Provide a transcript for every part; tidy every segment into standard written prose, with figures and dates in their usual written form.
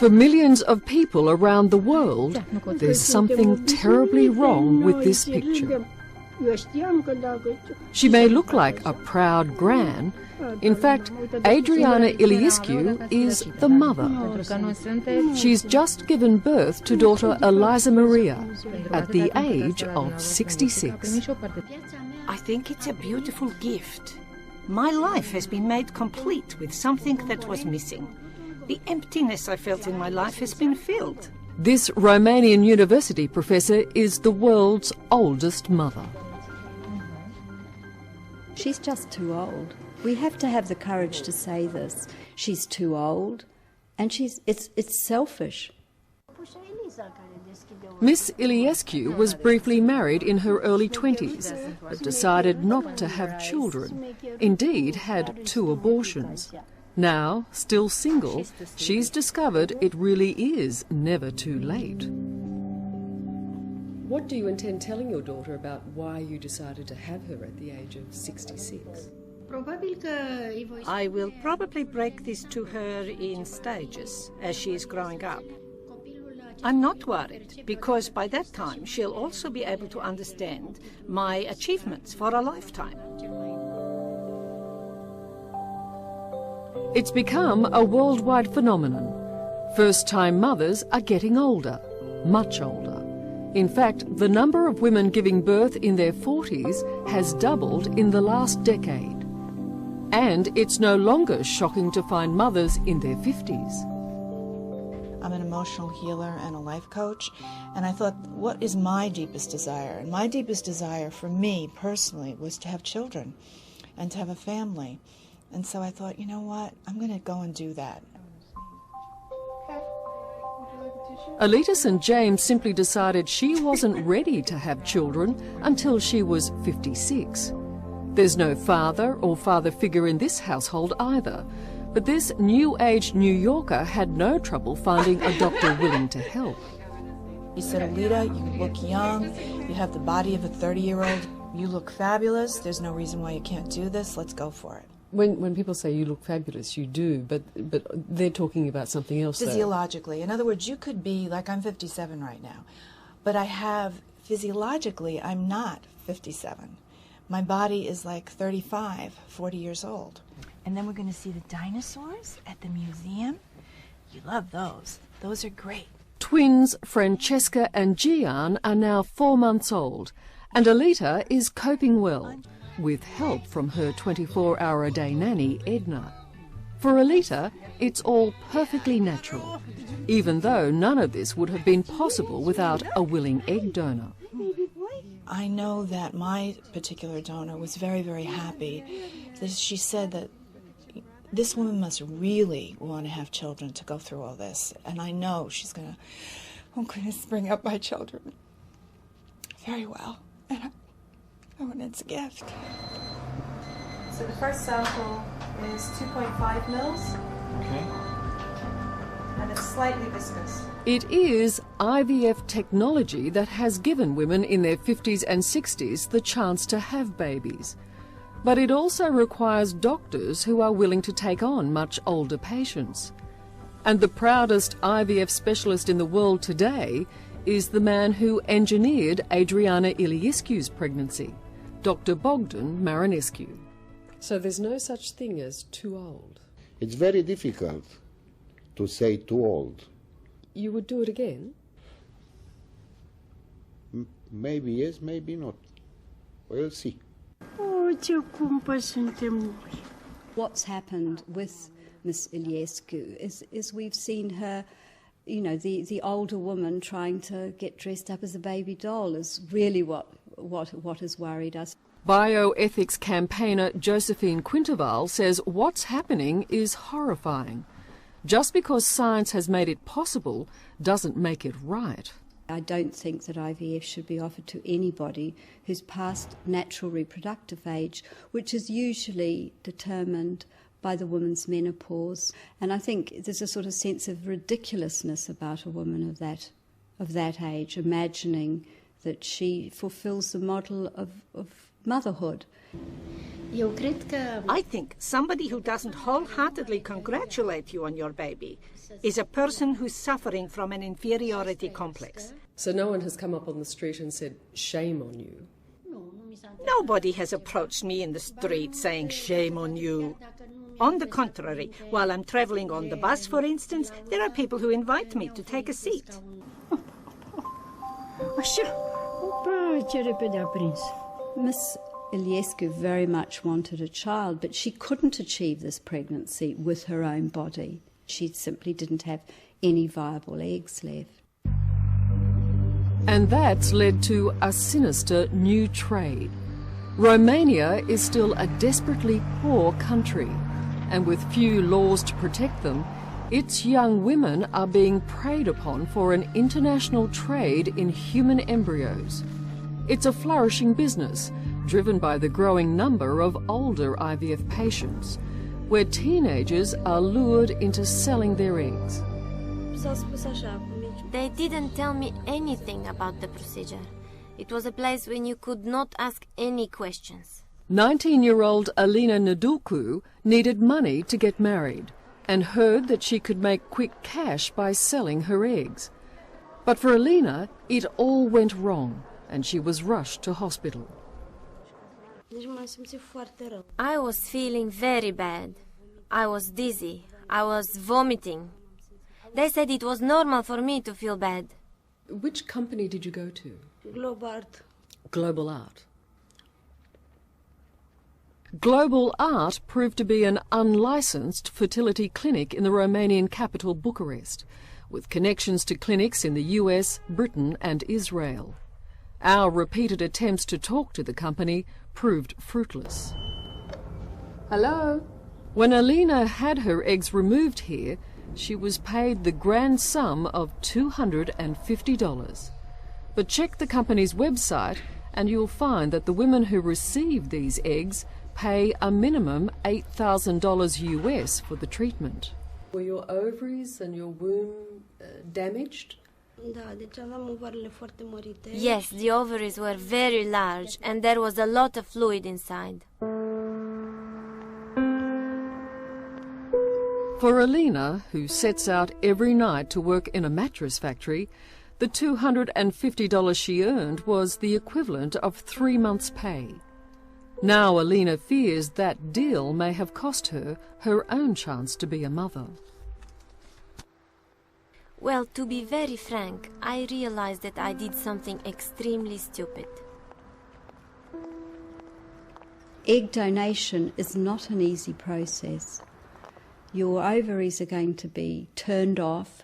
For millions of people around the world, there's something terribly wrong with this picture. She may look like a proud gran. In fact, Adriana Iliescu is the mother. She's just given birth to daughter Eliza Maria at the age of 66. I think it's a beautiful gift. My life has been made complete with something that was missing. The emptiness I felt in my life has been filled. This Romanian university professor is the world's oldest mother. She's just too old. We have to have the courage to say this. She's too old, and it's selfish. Miss Iliescu was briefly married in her early 20s, but decided not to have children. Indeed, had 2 abortions. Now, still single, she's discovered it really is never too late. What do you intend telling your daughter about why you decided to have her at the age of 66? I will probably break this to her in stages as she is growing up. I'm not worried, because by that time she'll also be able to understand my achievements for a lifetime. It's become a worldwide phenomenon. First-time mothers are getting older, much older. In fact, the number of women giving birth in their 40s has doubled in the last decade. And it's no longer shocking to find mothers in their 50s. I'm an emotional healer and a life coach, and I thought, what is my deepest desire? And my deepest desire for me personally was to have children and to have a family. And so I thought, you know what, I'm going to go and do that. Alita St. James simply decided she wasn't ready to have children until she was 56. There's no father or father figure in this household either, but this new-age New Yorker had no trouble finding a doctor willing to help. He said, Alita, you look young, you have the body of a 30-year-old, you look fabulous, there's no reason why you can't do this, let's go for it. When people say you look fabulous, you do, but they're talking about something else. Physiologically. Though. In other words, you could be, like I'm 57 right now, but I have, physiologically, I'm not 57. My body is like 35, 40 years old. And then we're going to see the dinosaurs at the museum. You love those. Those are great. Twins Francesca and Gian are now 4 months old, and Alita is coping well, with help from her 24-hour-a-day nanny, Edna. For Alita, it's all perfectly natural, even though none of this would have been possible without a willing egg donor. I know that my particular donor was very, very happy. She said that this woman must really want to have children to go through all this. And I know she's going to bring up my children very well. And it's a gift. So the first sample is 2.5 mils. Okay. And it's slightly viscous. It is IVF technology that has given women in their 50s and 60s the chance to have babies. But it also requires doctors who are willing to take on much older patients. And the proudest IVF specialist in the world today is the man who engineered Adriana Iliescu's pregnancy, Dr. Bogdan Marinescu. So there's no such thing as too old? It's very difficult to say too old. You would do it again? Maybe yes, maybe not. We'll see. What's happened with Miss Iliescu is we've seen her, you know, the older woman trying to get dressed up as a baby doll is really what has worried us. Bioethics campaigner Josephine Quinterval says what's happening is horrifying. Just because science has made it possible doesn't make it right. I don't think that IVF should be offered to anybody who's past natural reproductive age, which is usually determined by the woman's menopause. And I think there's a sort of sense of ridiculousness about a woman of that age, imagining that she fulfills the model of motherhood. I think somebody who doesn't wholeheartedly congratulate you on your baby is a person who's suffering from an inferiority complex. So no one has come up on the street and said, shame on you? Nobody has approached me in the street saying, shame on you. On the contrary, while I'm traveling on the bus, for instance, there are people who invite me to take a seat. Miss Iliescu very much wanted a child, but she couldn't achieve this pregnancy with her own body. She simply didn't have any viable eggs left. And that's led to a sinister new trade. Romania is still a desperately poor country, and with few laws to protect them, its young women are being preyed upon for an international trade in human embryos. It's a flourishing business, driven by the growing number of older IVF patients, where teenagers are lured into selling their eggs. They didn't tell me anything about the procedure. It was a place when you could not ask any questions. 19-year-old Alina Nedulcu needed money to get married and heard that she could make quick cash by selling her eggs. But for Alina, it all went wrong and she was rushed to hospital. I was feeling very bad. I was dizzy. I was vomiting. They said it was normal for me to feel bad. Which company did you go to? Global Art. Global Art. Global Art proved to be an unlicensed fertility clinic in the Romanian capital Bucharest, with connections to clinics in the US, Britain and Israel. Our repeated attempts to talk to the company proved fruitless. Hello? When Alina had her eggs removed here, she was paid the grand sum of $250. But check the company's website and you'll find that the women who receive these eggs pay a minimum $8,000 US for the treatment. Were your ovaries and your womb damaged? Yes, the ovaries were very large and there was a lot of fluid inside. For Alina, who sets out every night to work in a mattress factory, the $250 she earned was the equivalent of 3 months' pay. Now Alina fears that deal may have cost her her own chance to be a mother. Well, to be very frank, I realized that I did something extremely stupid. Egg donation is not an easy process. Your ovaries are going to be turned off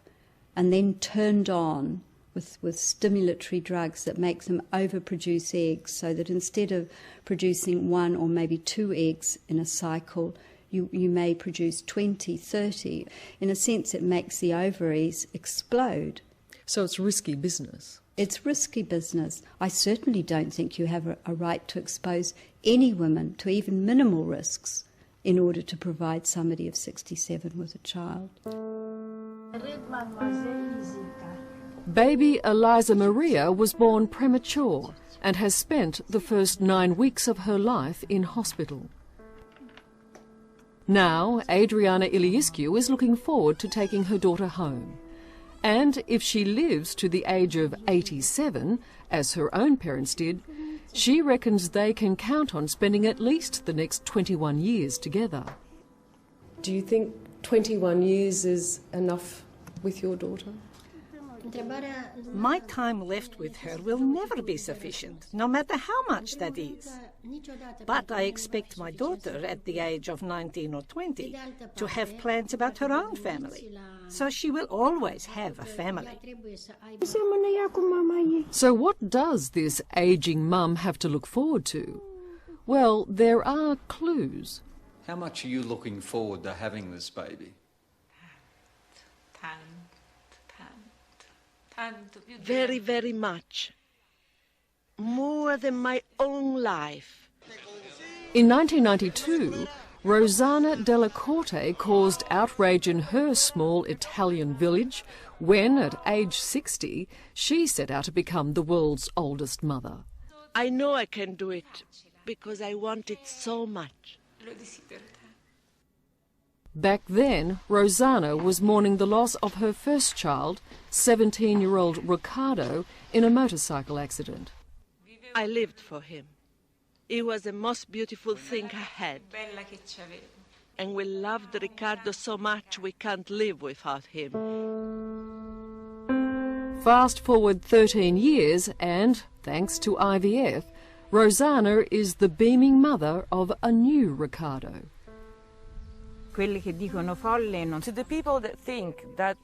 and then turned on with stimulatory drugs that make them overproduce eggs, so that instead of producing 1 or maybe 2 eggs in a cycle, you may produce 20, 30. In a sense, it makes the ovaries explode. So it's risky business. It's risky business. I certainly don't think you have a right to expose any women to even minimal risks in order to provide somebody of 67 with a child. Baby Eliza Maria was born premature and has spent the first 9 weeks of her life in hospital. Now, Adriana Iliescu is looking forward to taking her daughter home. And if she lives to the age of 87, as her own parents did, she reckons they can count on spending at least the next 21 years together. Do you think 21 years is enough with your daughter? My time left with her will never be sufficient, no matter how much that is. But I expect my daughter, at the age of 19 or 20, to have plans about her own family. So she will always have a family. So what does this ageing mum have to look forward to? Well, there are clues. How much are you looking forward to having this baby? Very, very much. More than my own life. In 1992, Rosanna Della Corte caused outrage in her small Italian village when, at age 60, she set out to become the world's oldest mother. I know I can do it because I want it so much. Back then, Rosanna was mourning the loss of her first child, 17-year-old Ricardo, in a motorcycle accident. I lived for him. It was the most beautiful thing I had. And we loved Ricardo so much we can't live without him. Fast forward 13 years and, thanks to IVF, Rosanna is the beaming mother of a new Ricardo. To the people that think that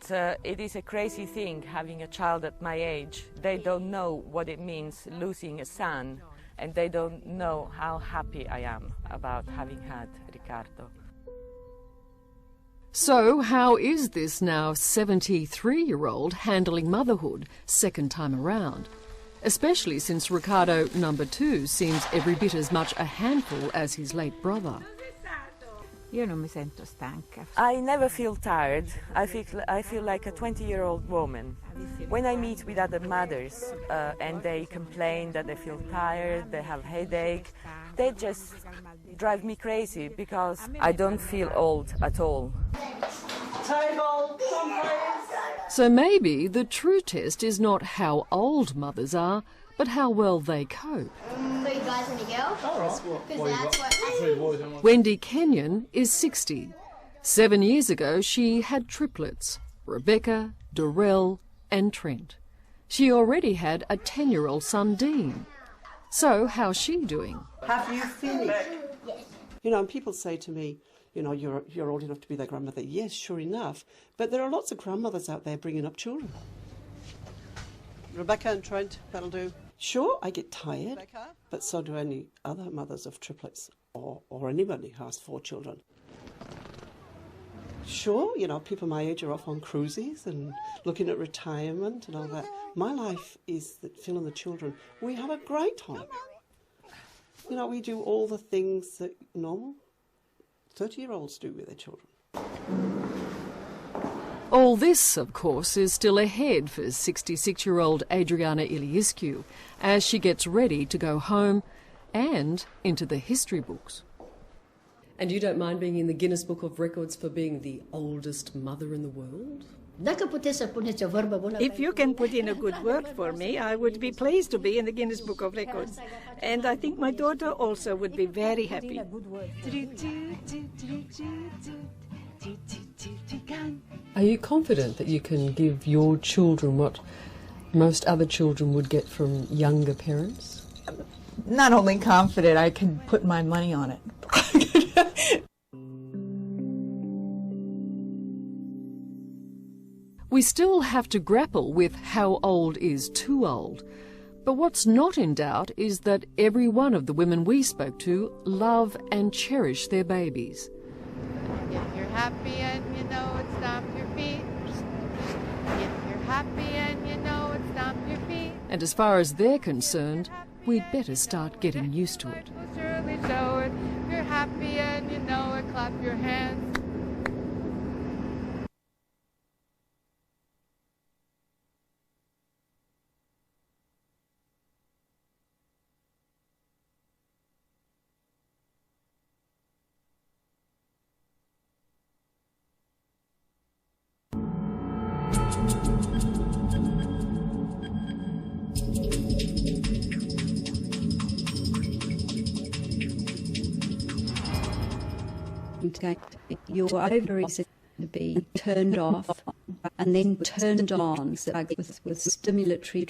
it is a crazy thing having a child at my age, they don't know what it means losing a son, and they don't know how happy I am about having had Ricardo. So how is this now 73-year-old handling motherhood second time around? Especially since Ricardo number 2 seems every bit as much a handful as his late brother. I never feel tired. I feel like a 20-year-old woman. When I meet with other mothers and they complain that they feel tired, they have headache, they just drive me crazy because I don't feel old at all. So maybe the true test is not how old mothers are, but how well they cope. Wendy Kenyon is 60. 7 years ago she had triplets, Rebecca, Dorel and Trent. She already had a 10-year-old son, Dean. So how's she doing? Have you finished? Yes. You know, and people say to me, you know, you're old enough to be their grandmother. Yes, sure enough. But there are lots of grandmothers out there bringing up children. Rebecca and Trent, that'll do. Sure, I get tired, but so do any other mothers of triplets or anybody who has 4 children. Sure, you know, people my age are off on cruises and looking at retirement and all that. My life is that Phil and the children, we have a great time. You know, we do all the things that normal 30-year-olds do with their children. All this, of course, is still ahead for 66-year-old Adriana Iliescu as she gets ready to go home and into the history books. And you don't mind being in the Guinness Book of Records for being the oldest mother in the world? If you can put in a good word for me, I would be pleased to be in the Guinness Book of Records. And I think my daughter also would be very happy. Are you confident that you can give your children what most other children would get from younger parents? Not only confident, I can put my money on it. We still have to grapple with how old is too old. But what's not in doubt is that every one of the women we spoke to love and cherish their babies. If you're happy and you know it, stomp your feet. If you're happy and you know it, stomp your feet. And as far as they're concerned, we'd better start getting used to it. We'll surely show it. If you're happy and you know it, clap your hands. Your ovaries are to be turned off and then turned on with stimulatory